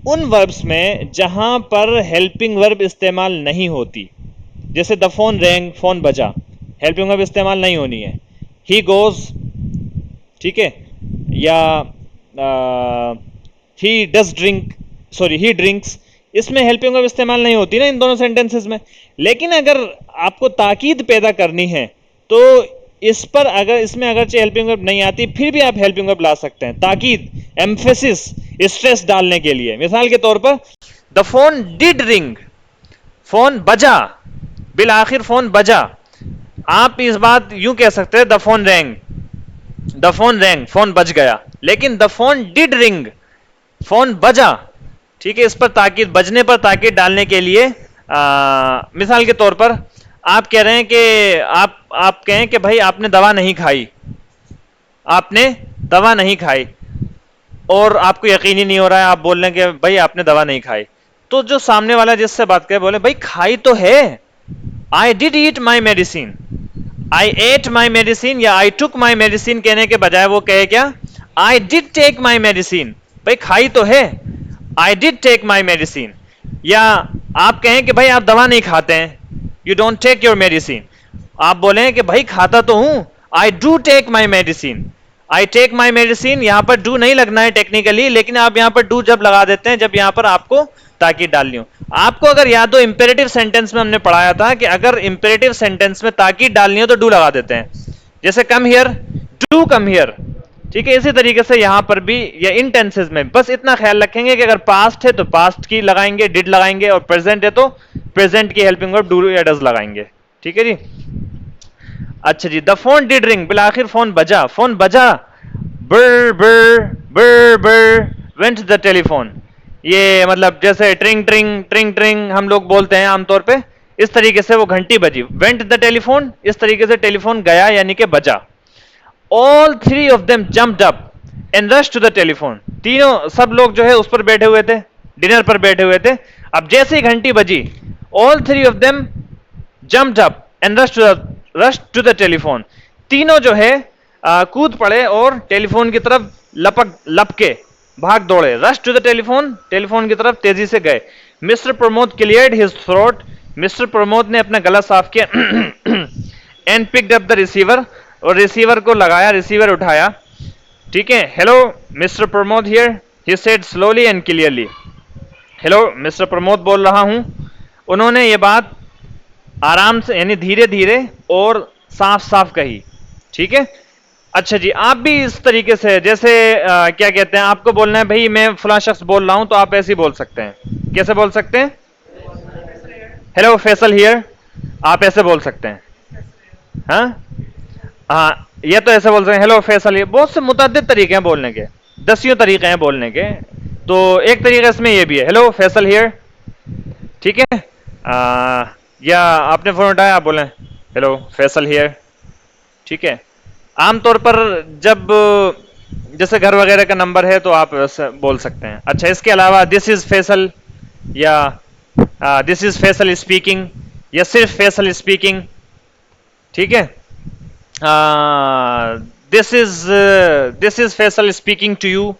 उन वर्ब्स में जहां पर हेल्पिंग वर्ब इस्तेमाल नहीं होती, जैसे द फोन रैंग, फोन बजा, हेल्पिंग वर्ब इस्तेमाल नहीं होनी है। ही गोज, ठीक है, या he does drink, sorry he drinks, इसमें हेल्पिंग वर्ब इस्तेमाल नहीं होती ना इन दोनों सेंटेंसेस में। लेकिन अगर आपको ताकीद पैदा करनी है तो इस पर अगर इसमें अगरचे हेल्पिंग वर्ब नहीं आती फिर भी आप हेल्पिंग वर्ब ला सकते हैं, ताकीद, एम्फेसिस, स्ट्रेस डालने के लिए। मिसाल के तौर पर the phone did ring, phone बजा, बिल आखिर फोन बजा। आप इस बात यूं कह सकते हैं the phone wrong, the phone wrong, phone बज गया। लेकिन the phone did ring, phone बजा, ठीक है, इस पर ताकीद, बजने पर ताकीद डालने के लिए मिसाल के तौर पर आप कह रहे हैं कि आप कहें कि भाई आपने दवा नहीं खाई, आपने दवा नहीं खाई, और आपको यकीन ही नहीं हो रहा है, आप बोल रहे हैं कि भाई आपने दवा नहीं खाई। तो जो सामने वाला जिससे बात करे बोले भाई खाई तो है, I did eat my medicine, I at my medicine या आई टुक माई मेडिसिन कहने के बजाय वो कहे क्या, I did take my medicine, भाई खाई तो है, I did take my medicine. या आप कहें कि भाई आप दवा नहीं खाते हैं, you don't take your medicine, आप बोले कि भाई खाता तो हूं, I do take my medicine, I take my medicine. यहां पर डू नहीं लगना है टेक्निकली, लेकिन आप यहां पर डू जब लगा देते हैं जब यहां पर आपको ताकीद डालनी हो। आपको अगर याद हो इंपेरेटिव सेंटेंस में हमने पढ़ाया था कि अगर इंपेरेटिव सेंटेंस में ताकीद डालनी हो तो डू लगा देते हैं, जैसे come here, do come here, ठीक है। इसी तरीके से यहां पर भी या इन टेंसेस में बस इतना ख्याल रखेंगे कि अगर पास्ट है तो पास्ट की लगाएंगे, डिड लगाएंगे, और प्रेजेंट है तो प्रेजेंट की हेल्पिंग वर्ब डू या डज लगाएंगे, ठीक है जी। अच्छा जी, द फोन डिड रिंग, बिल आखिर फोन बजा, फोन बजा, बर बर बर बर, वेंट द टेलीफोन, ये मतलब जैसे ट्रिंग ट्रिंग ट्रिंग ट्रिंग हम लोग बोलते हैं आमतौर पे, इस तरीके से वो घंटी बजी, वेंट द टेलीफोन, इस तरीके से टेलीफोन गया यानी कि बजा। All three of them jumped up and rush to the telephone, तीनों सब लोग जो है उस पर बैठे हुए थे, डिनर पर बैठे हुए थे। अब जैसे ही घंटी बजी, all three of them jumped up and rush to the telephone, तीनों जो है कूद पड़े और टेलीफोन की तरफ लपके भाग दौड़े। Rush to the telephone, telephone की तरफ तेजी से गए। Mister Pramod cleared his throat, mister Pramod ने अपना गला साफ किया। And picked up the receiver, और रिसीवर को लगाया, रिसीवर उठाया, ठीक है। Hello mister Pramod here, he said slowly and clearly, hello mister Pramod बोल रहा हूं। उन्होंने ये बात आराम से यानी धीरे धीरे और साफ साफ कही, ठीक है। अच्छा जी, आप भी इस तरीके से जैसे क्या कहते हैं, आपको बोलना है भाई मैं फलां शख्स बोल रहा हूं, तो आप ऐसे ही बोल सकते हैं। कैसे बोल सकते हैं? हेलो फैसल हियर, आप ऐसे बोल सकते हैं। हाँ, ये तो ऐसे बोल सकते हैं, हेलो फैसल हियर। बहुत से मुतअद्दिद तरीके हैं बोलने के, दसियों तरीके हैं बोलने के, तो एक तरीका इसमें ये भी है, हेलो फैसल हियर, ठीक है। या आपने फोन उठाया, आप बोले हेलो फैसल हियर, ठीक है। आमतौर पर जब जैसे घर वगैरह का नंबर है तो आप बोल सकते हैं। अच्छा, इसके अलावा दिस इज फैसल, या दिस इज फैसल स्पीकिंग, या सिर्फ फैसल स्पीकिंग, ठीक है। This is Faisal speaking to you,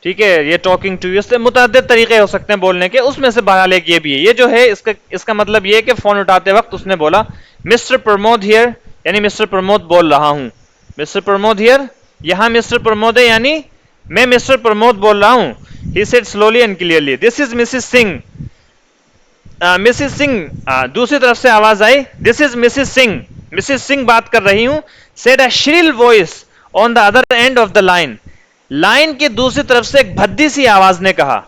ठीक है, ये टॉकिंग टू यू। इससे मुतअद्दिद तरीके हो सकते हैं बोलने के, उसमें से बहरहाल एक ये भी है। ये जो है इसका मतलब ये है कि फोन उठाते वक्त उसने बोला मिस्टर प्रमोद हियर, यानी मिस्टर प्रमोद बोल रहा हूं। मिस्टर प्रमोद हियर, यहां मिस्टर प्रमोद है यानी मैं मिस्टर प्रमोद बोल रहा हूं। He said slowly and clearly, this is Mrs Singh, Mrs Singh. दूसरी तरफ से आवाज आई, this is Mrs Singh, Mrs Singh बात कर रही हूं। Said a shrill voice on the other end of the line, line की दूसरी तरफ से एक भद्दी सी आवाज ने कहा।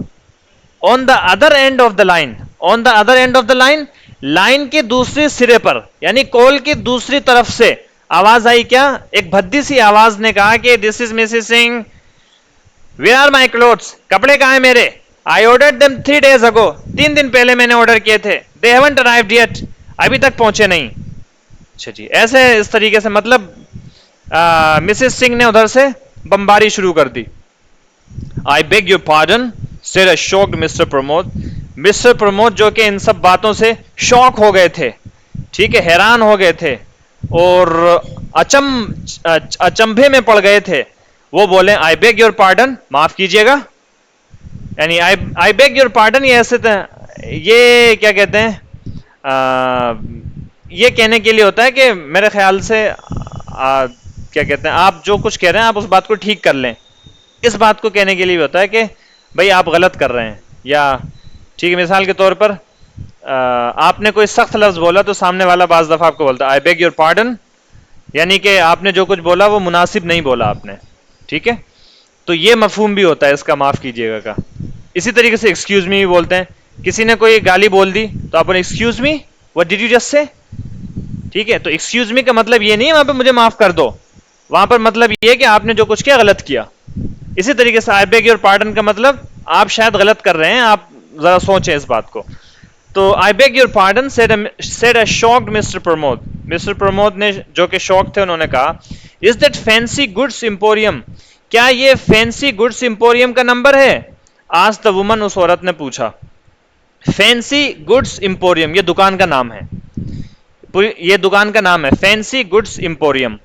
On the other end of the line, on the other end of the line, line के दूसरे सिरे पर यानी कॉल की दूसरी तरफ से आवाज आई क्या, एक भद्दी सी आवाज ने कहा कि this is Mrs Singh, where are my clothes, कपड़े कहां हैं मेरे, I ordered them 3 days ago, 3 दिन पहले मैंने ऑर्डर किए थे, दे हैवंट अराइव्ड येट, अभी तक पहुंचे नहीं। अच्छा जी, ऐसे इस तरीके से मतलब मिसिस सिंह ने उधर से बमबारी शुरू कर दी। I beg your pardon, said a shocked Mr Pramod, mister Pramod जो कि इन सब बातों से शॉक हो गए थे, ठीक है, हैरान हो गए थे और अचंभे में पड़ गए थे। वो बोले आई बेग योर पार्डन, माफ कीजिएगा, यानी आई बेग योर पार्डन, ये ऐसे ये क्या कहते हैं, ये कहने के लिए होता है कि मेरे ख्याल से क्या कहते हैं, आप जो कुछ कह रहे हैं आप उस बात को ठीक कर लें। इस बात को कहने के लिए भी होता है कि भाई आप गलत कर रहे हैं, या ठीक है, मिसाल के तौर पर आपने कोई सख्त लफ्ज बोला तो सामने वाला बाज दफा आपको बोलता है आई बेग योर पार्डन, यानी कि आपने जो कुछ बोला वो मुनासिब नहीं बोला आपने, ठीक है। तो ये मफहूम भी होता है इसका, माफ कीजिएगा का। इसी तरीके से एक्सक्यूज मी भी बोलते हैं, किसी ने कोई गाली बोल दी तो आप बोले excuse me what did you just say, ठीक है। तो एक्सक्यूज मी का मतलब ये नहीं है वहां पे मुझे माफ कर दो, वहां पर मतलब ये है कि आपने जो कुछ किया गलत किया। इसी तरीके से आई बेग योर पार्डन का मतलब आप शायद गलत कर रहे हैं, आप जरा सोचें इस बात को। तो आई beg your pardon said a shocked Mr Pramod, mister Pramod ने जो कि शॉक थे उन्होंने कहा is that fancy goods emporium, क्या ये फैंसी गुड्स इंपोरियम का नंबर है? आज द वुमन, उस औरत ने पूछा। फैंसी गुड्स इंपोरियम ये दुकान का नाम है, ये दुकान का नाम है फैंसी गुड्स इंपोरियम।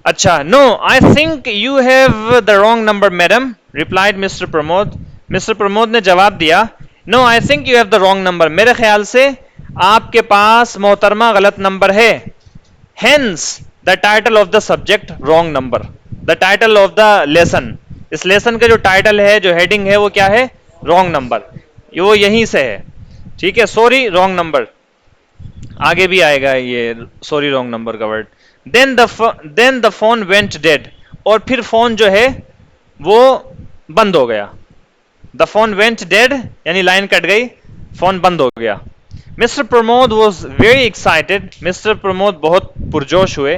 अच्छा, no I think you have the wrong number madam, replied mister Pramod. Mister Pramod ने जवाब दिया no I think you have the wrong number, मेरे ख्याल से आपके पास मोहतरमा गलत नंबर है। Hence the title of the subject wrong number, the title of the lesson, इस लेसन का जो टाइटल है, जो हेडिंग है, वो क्या है? रॉन्ग नंबर, वो यहीं से है, ठीक है। सॉरी रॉन्ग नंबर, आगे भी आएगा ये सॉरी रॉन्ग नंबर का word. Then the phone went dead, और फिर फोन जो है वो बंद हो गया। द फोन वेंट डेड यानी लाइन कट गई, फोन बंद हो गया। Mister Pramod was very excited, mister Pramod बहुत पुरजोश हुए।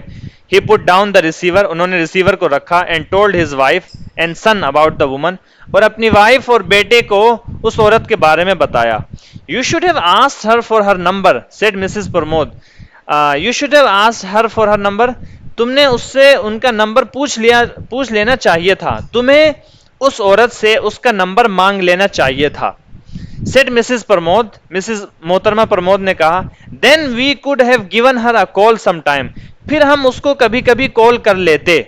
He put down the receiver, उन्होंने रिसीवर को रखा। And told his wife and son about the woman, और अपनी वाइफ और बेटे को उस औरत के बारे में बताया। You should have asked her for her number, said Mrs Pramod. You should have asked her for her number, तुमने उससे उनका नंबर पूछ लेना चाहिए था, तुम्हें उस औरत से उसका नंबर मांग लेना चाहिए था। सेड मिसेस प्रमोद, मिसेस मोहतरमा प्रमोद ने कहा। Then we could have given her a call some time, फिर हम उसको कभी कभी कॉल कर लेते,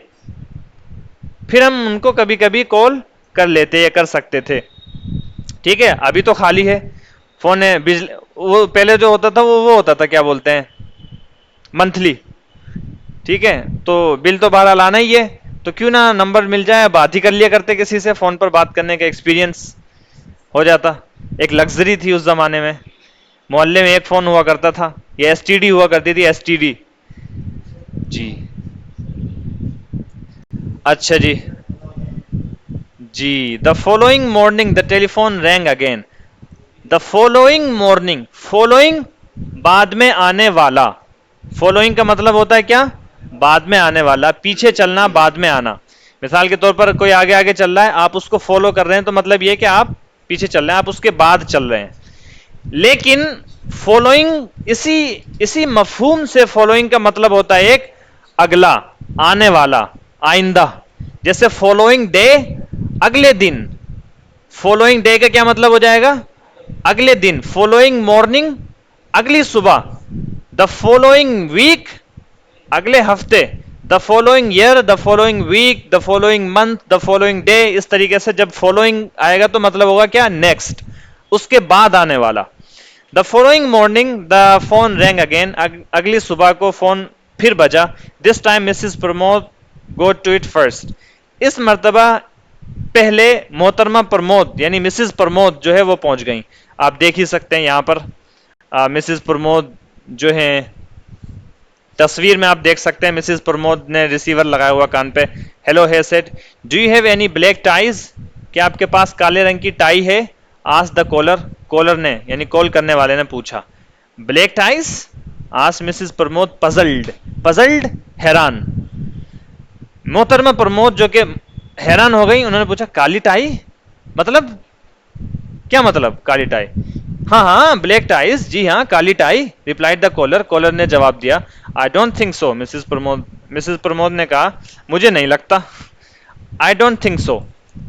फिर हम उनको कभी कभी कॉल कर लेते या कर सकते थे, ठीक है। अभी तो खाली है फोन है, बिजली वो पहले जो होता था वो होता था, क्या बोलते हैं, मंथली, ठीक है। तो बिल तो बहरहाल आना ही है, तो क्यों ना नंबर मिल जाए, बात ही कर लिया करते किसी से, फोन पर बात करने का एक्सपीरियंस हो जाता। एक लग्जरी थी उस जमाने में, मोहल्ले में एक फोन हुआ करता था, ये एसटीडी हुआ करती थी, एसटीडी जी। अच्छा जी, जी। The following morning the telephone rang again, the following morning, following बाद में आने वाला, फॉलोइंग का मतलब होता है क्या? बाद में आने वाला, पीछे चलना, बाद में आना। मिसाल के तौर पर कोई आगे आगे चल रहा है, आप उसको फॉलो कर रहे हैं, तो मतलब ये कि आप पीछे चल रहे हैं, आप उसके बाद चल रहे हैं। लेकिन फॉलोइंग इसी मफहूम से फॉलोइंग का मतलब होता है एक अगला, आने वाला, आइंदा। जैसे फॉलोइंग डे, अगले दिन। फॉलोइंग डे का क्या मतलब हो जाएगा? अगले दिन। फॉलोइंग मॉर्निंग, अगली सुबह। द फॉलोइंग वीक, अगले हफ्ते। The following year, the following week, the following month, the following day. इस तरीके से जब फॉलोइंग आएगा तो मतलब होगा क्या? नेक्स्ट, उसके बाद आने वाला। The following morning the phone rang again, अगली सुबह को फोन फिर बजा। This time Mrs Pramod go to it first, इस मर्तबा पहले मोहतरमा प्रमोद यानी मिसेस प्रमोद जो है वो पहुंच गई। आप देख ही सकते हैं यहां पर मिसेस प्रमोद जो है, तस्वीर में आप देख सकते हैं मिसेस प्रमोद ने रिसीवर लगाया हुआ कान पे। हेलो है set, do you have any black ties, क्या आपके पास काले रंग की टाई है? आस्क द कॉलर, कॉलर ने यानी कॉल करने वाले ने पूछा। Black ties, ask Mrs Pramod puzzled, puzzled हैरान। मोहतरमा प्रमोद जो कि हैरान हो गई, उन्होंने पूछा काली टाई मतलब क्या? मतलब काली टाई? हाँ हाँ ब्लैक टाइज, जी हाँ काली tie, replied the caller, caller ने जवाब दिया। I don't think so Mrs Pramod ने कहा मुझे नहीं लगता। आई डोंट थिंक सो,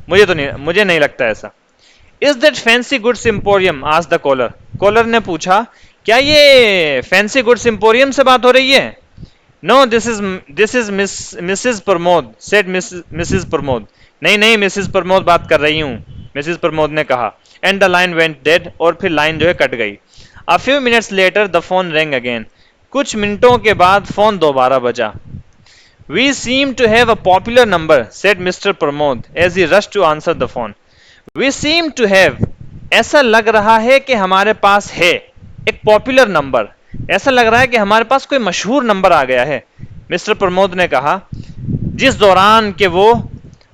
मुझे नहीं लगता ऐसा। Is that fancy goods emporium, asked the caller, caller ने पूछा क्या ये फैंसी गुड्स इंपोरियम से बात हो रही है? No this is Mrs Pramod, said Mrs Pramod, नहीं नहीं मिसेस प्रमोद बात कर रही हूं, मिसेस प्रमोद ने कहा। And the line went dead, और फिर लाइन जो है कट गई। A few minutes later the phone rang again. कुछ मिनटों के बाद फोन दोबारा बजा. We seem to have a popular number, said Mr. Pramod as he rushed to answer the phone. We seem to have, ऐसा लग रहा है कि हमारे पास है एक पॉपुलर नंबर, ऐसा लग रहा है कि हमारे पास कोई मशहूर नंबर आ गया है, मिस्टर प्रमोद ने कहा जिस दौरान के वो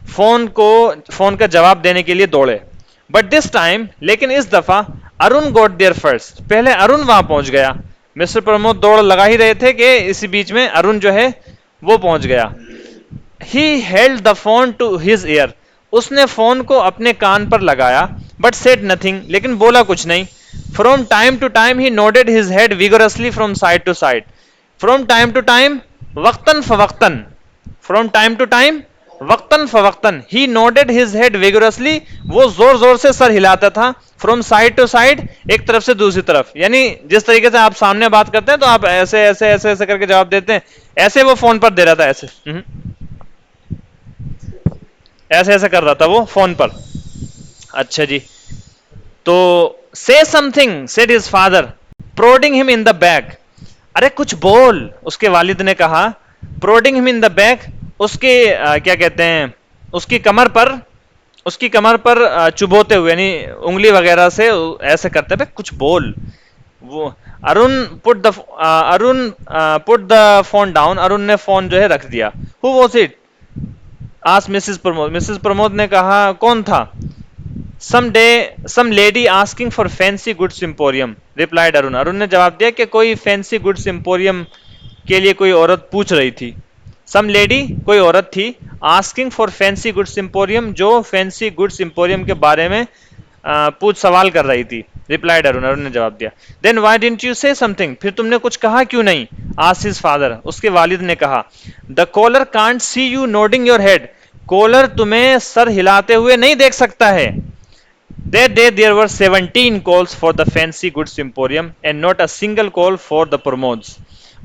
फोन का जवाब देने के लिए दौड़े. बट दिस टाइम, लेकिन इस दफा अरुण गॉट देयर फर्स्ट, पहले अरुण वहां पहुंच गया. मिस्टर प्रमोद दौड़ लगा ही रहे थे कि इसी बीच में अरुण जो है वो पहुंच गया. He held the phone to his ear, उसने फोन को अपने कान पर लगाया. बट सेड नथिंग, लेकिन बोला कुछ नहीं. From time to time he nodded his head vigorously from side to side. From time to time, वक्तन फवक्तन, फ्रॉम टाइम टू टाइम वक्तन फवक्तन, he nodded his head vigorously, वो जोर जोर से सर हिलाता था. फ्रॉम साइड टू साइड, एक तरफ से दूसरी तरफ, यानी जिस तरीके से आप सामने बात करते हैं तो आप ऐसे ऐसे ऐसे ऐसे करके जवाब देते हैं, ऐसे वो फोन पर दे रहा था. ऐसे ऐसे ऐसे कर रहा था वो फोन पर. अच्छा जी, तो say something, said his father prodding him in the back. अरे कुछ बोल, उसके वालिद ने कहा. Prodding him in the back, उसके क्या कहते हैं, उसकी कमर पर चुभोते हुए, यानी उंगली वगैरह से ऐसे करते हुए कुछ बोल. वो Arun put the phone down, Arun ने फोन जो है रख दिया. Who was it, asked Mrs Pramod. Mrs Pramod ने कहा कौन था. some lady asking for fancy goods emporium, replied Arun. Arun ने जवाब दिया कि कोई फैंसी गुड्स एम्पोरियम के लिए कोई औरत पूछ रही थी. some lady, कोई औरत थी. asking for fancy goods emporium, जो फैंसी गुड्स एम्पोरियम के बारे में पूछ सवाल कर रही थी. replied अरुण, अरुण ने जवाब दिया. then why didn't you say something, फिर तुमने कुछ कहा क्यों नहीं. asked his father, उसके वालिद ने कहा. the caller can't see you nodding your head, caller तुम्हें सर हिलाते हुए नहीं देख सकता है. That day there were 17 calls for the fancy goods emporium and not a single call for the Pramods.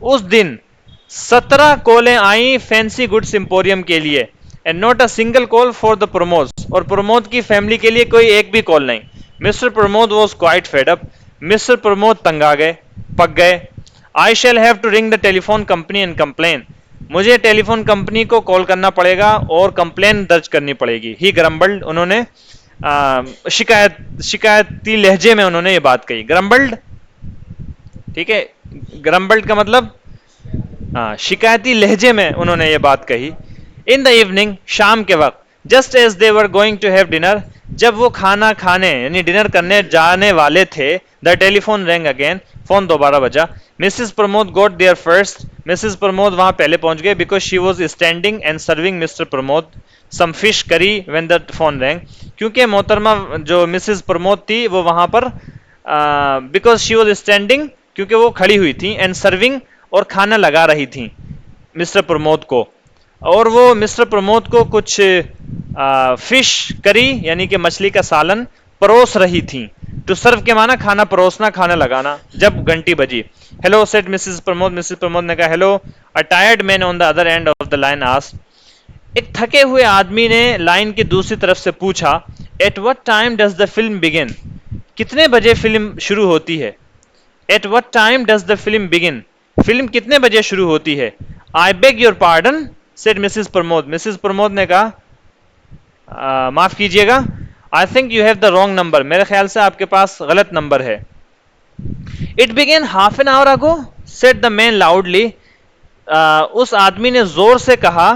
उस दिन 17 कॉलें आई फैंसी गुड्स एम्पोरियम के लिए, and not a single call for the Pramod, और प्रमोद की फैमिली के लिए कोई एक भी कॉल नहीं. Mr Pramod was quite fed up, Mr Pramod तंग आ गए, पक गए. I shall have to ring the telephone company and complain, मुझे टेलीफोन कंपनी को कॉल करना पड़ेगा और कंप्लेन दर्ज करनी पड़ेगी. ही ग्रम्बल्ड, उन्होंने शिकायती लहजे में उन्होंने ये बात कही. ग्रम्बल्ड, ठीक है, ग्रम्बल्ड का मतलब शिकायती लहजे में उन्होंने ये बात कही. इन द इवनिंग, शाम के वक्त, just as they were going to have dinner, जब वो खाना खाने यानी डिनर करने जाने वाले थे, the telephone rang again, phone दोबारा बजा. Mrs Pramod got there first, Mrs Pramod वहां पहले पहुंच गए, because she was standing and serving mister Pramod some fish curry when the phone rang, क्योंकि मोहतरमा जो मिसेस प्रमोद थी वो वहां पर बिकॉज शी वॉज स्टैंडिंग, क्योंकि वो खड़ी हुई थी, एंड सर्विंग, और खाना लगा रही थी मिस्टर प्रमोद को, और वो मिस्टर प्रमोद को कुछ फिश करी यानी कि मछली का सालन परोस रही थी. टू सर्व के माना खाना परोसना, खाना लगाना. जब घंटी बजी, hello said Mrs Pramod, Mrs Pramod ने कहा hello. A tired man on the other end of the line asked, एक थके हुए आदमी ने लाइन की दूसरी तरफ से पूछा. At what time does the film begin, कितने बजे फिल्म शुरू होती है. At what time does the film begin, film कितने बजे शुरू होती है. आई beg your pardon said Mrs Pramod, Mrs Pramod ने कहा माफ कीजिएगा. आई think you have the wrong number, मेरे ख्याल से आपके पास गलत नंबर है. It began half an hour ago said the man loudly, उस आदमी ने जोर से कहा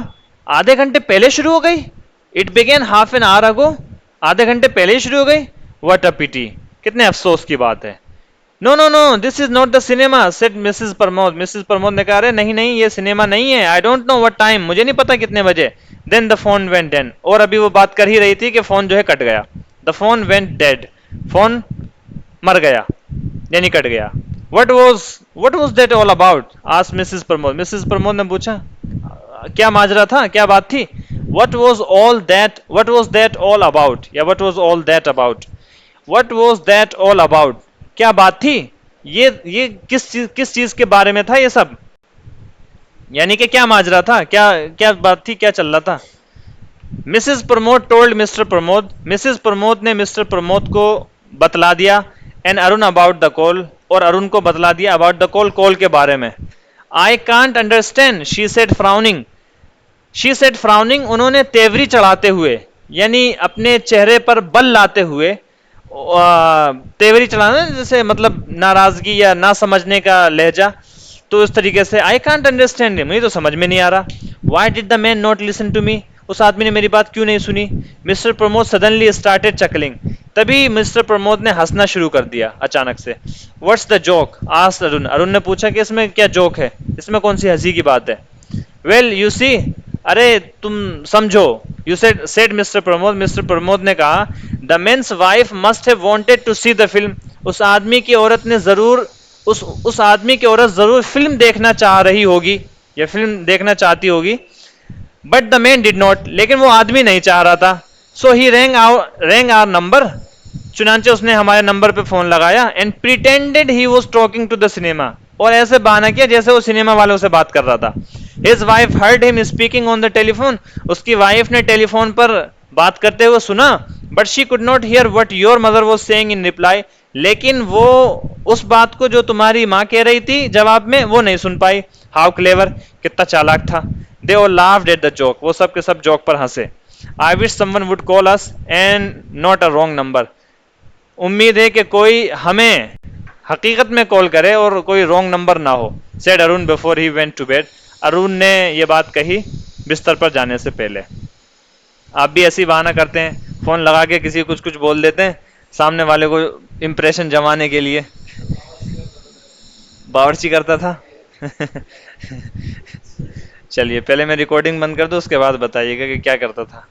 आधे घंटे पहले शुरू हो गई. It began half an hour ago, आधे घंटे पहले ही शुरू हो गई. व्हाट अ पिटी, कितने अफसोस की बात है. No no no, this is not the cinema said Mrs Pramod, Mrs Pramod ने कहा नहीं नहीं ये सिनेमा नहीं है. I don't know what time, मुझे नहीं पता कितने बजे. Then the phone went dead, और अभी वो बात कर ही रही थी कि फोन जो है कट गया. The phone went dead, phone मर गया यानी कट गया. What was that all about asked Mrs Pramod, Mrs Pramod ने पूछा क्या माजरा था, क्या बात थी. What was that all about, या what was all that about, what was that all about, क्या बात थी. ये किस चीज के बारे में था ये सब, यानी कि क्या माजरा था, क्या बात थी, क्या चल रहा था. Mrs Pramod told mister Pramod, Mrs Pramod ने मिस्टर प्रमोद को बतला दिया. And Arun about the call, और अरुण को बतला दिया अबाउट द कॉल, कॉल के बारे में। I can't understand she said frowning, she said frowning, उन्होंने तेवरी चढ़ाते हुए, यानी अपने चेहरे पर बल लाते हुए, तेवरी चढ़ाना जैसे मतलब नाराजगी या ना समझने का लहजा, तो इस तरीके से आई कांट अंडरस्टैंड, मुझे तो समझ में नहीं आ रहा। Why did the man not listen to me, उस आदमी ने मेरी बात क्यों नहीं सुनी। Mister Pramod suddenly started chuckling, तभी मिस्टर प्रमोद ने हंसना शुरू कर दिया अचानक से। What's the joke, asked Arun, Arun ने पूछा कि इसमें क्या जोक है, इसमें कौन सी हंसी की बात है। वेल यू सी, अरे तुम समझो, you said mister Pramod, mister Pramod ने कहा, the man's wife must have wanted to see the film, उस आदमी की औरत ने जरूर, उस आदमी की औरत जरूर फिल्म देखना चाह रही होगी या फिल्म देखना चाहती होगी। But the man did not, लेकिन वो आदमी नहीं चाह रहा था। So he rang our number, चुनांचे उसने हमारे नंबर पे फोन लगाया, and pretended he was talking to the cinema, और ऐसे बहाना किया जैसे वो सिनेमा वालों से बात कर रहा था। His wife heard him speaking on the telephone, उसकी वाइफ ने टेलीफोन पर बात करते हुए सुना। But she could not here what your mother was saying in reply, लेकिन वो उस बात को जो तुम्हारी माँ कह रही थी जवाब में वो नहीं सुन पाई। हाउ क्लेवर, कितना चालाक था। They all laughed at the joke, वो सब के सब जोक पर हंसे। I wish someone would call us and not a wrong number, उम्मीद है कि कोई हमें हकीकत में कॉल करे और कोई रॉन्ग नंबर ना हो, said Arun before he went to bed, Arun ने ये बात कही बिस्तर पर जाने से पहले। आप भी ऐसी बहाना करते हैं, फोन लगा के किसी को कुछ कुछ बोल देते हैं सामने वाले को इंप्रेशन जमाने के लिए। बावर्ची करता था। चलिए पहले मैं रिकॉर्डिंग बंद कर दूं, उसके बाद बताइएगा कि क्या करता था।